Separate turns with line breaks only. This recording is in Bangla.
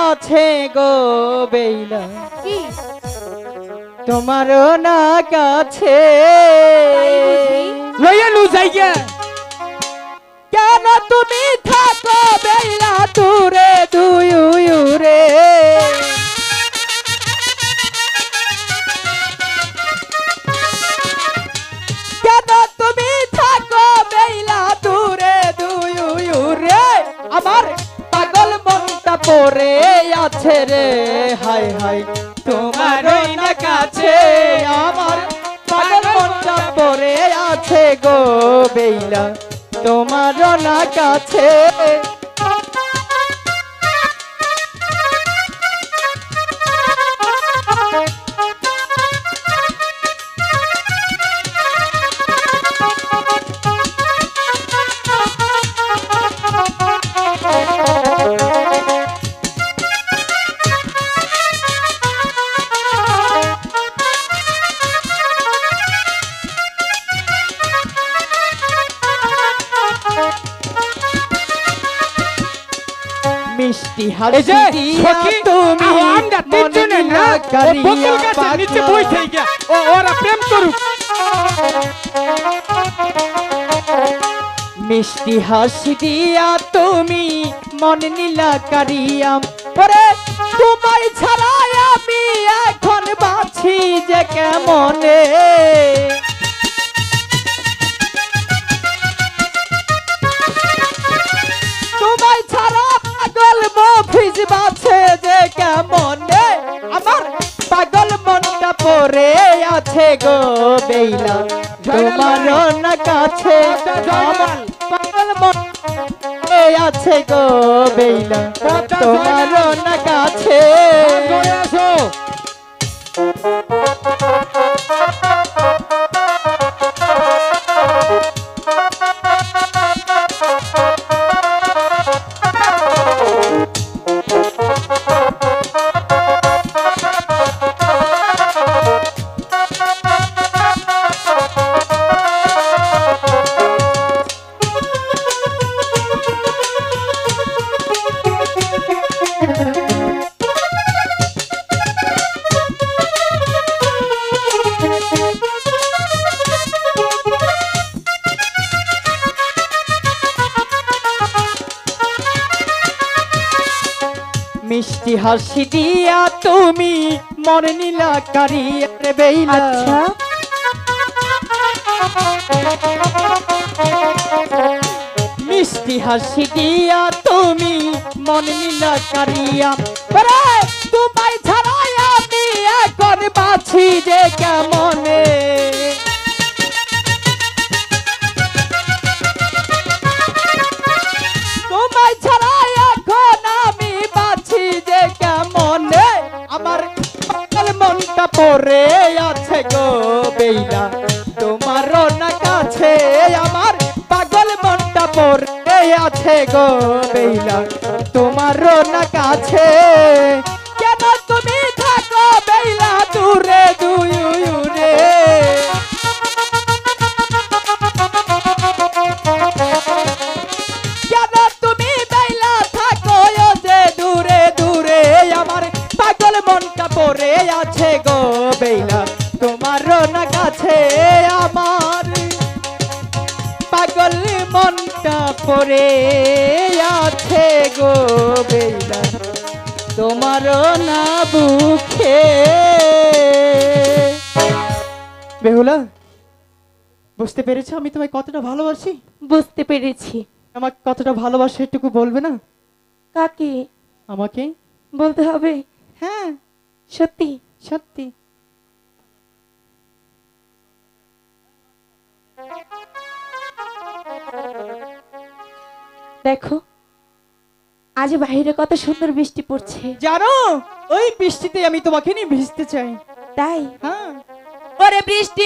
আছে গো বেইলা
কি
তোমারও না কাছে
লইয়া লু যাইয়া
কেন তুমি থাকো বেইলা দূরে দুয়ুরে কেন তুমি থাকো বেইলা দূরে দুয়ুরে আমার পাগল মনটা পড়ে আছে রে হায় হায় তোমারই না কাছে আমার পাগল মনটা পড়ে আছে গো বেইলা তোমারও না কাছে মিষ্টি হাসি দিয়া তুমি
আমরা তিনজনে না বোতল গাছের নিচে বসে গিয়া ওরা প্রেম করুক
মিষ্টি হাসি দিয়া তুমি মন নীলা কারিয়া পরে তোমায় ছাড়া আমি এখন বাঁচি যে কেমনে তোমায় ছাড়া পাগল মফিজ বাছে যে কেমনে আমার পাগল মনটা পড়ে আছে গো বেইলা তোমারও না কাছে আমার পাগল মন আছে গো বেইলা তোমারও না কাছে
আসো
মিষ্টি হাসি দিয়া তুমি মন নীলা কারিয়া রে বেইলা
আচ্ছা
মিষ্টি হাসি দিয়া তুমি মন নীলা কারিয়া পরে তোমায় ছাড়া আমি এখন বাঁচি যে কেমনে তোমায় ছাড়া এখন আমি বাঁচি যে কেমনে আমার পাগল মনটা পড়ে আছে গো বেইলা তোমারও না কাছে আমার পাগল মনটা পড়ে আছে গো বেইলা তোমারও না কাছে কেন তুমি থাকো বেইলা দূরে দুয়ুরে কেন তুমি বেইলা থাকো যে দূরে দূরে আমার পাগল মনটা পড়ে আছে গো বেইলা তোমারও না কাছে আমার পাগল মনটা পড়ে আছে গো বেইলা তোমারও না বুকে বেহুলা বুঝতে পেরেছো আমি তোমায় কতটা ভালোবাসি
বুঝতে পেরেছি
আমাকে কতটা ভালোবাসে এটুকু বলবে না
কাকে
আমাকে
বলতে হবে
হ্যাঁ
সত্যি
সত্যি
দেখো আজ বাইরে কত সুন্দর বৃষ্টি পড়ছে
জানো ওই বৃষ্টিতে আমি তোমাকে নিয়ে ভিজতে চাই
তাই
হ্যাঁ
ওরে বৃষ্টি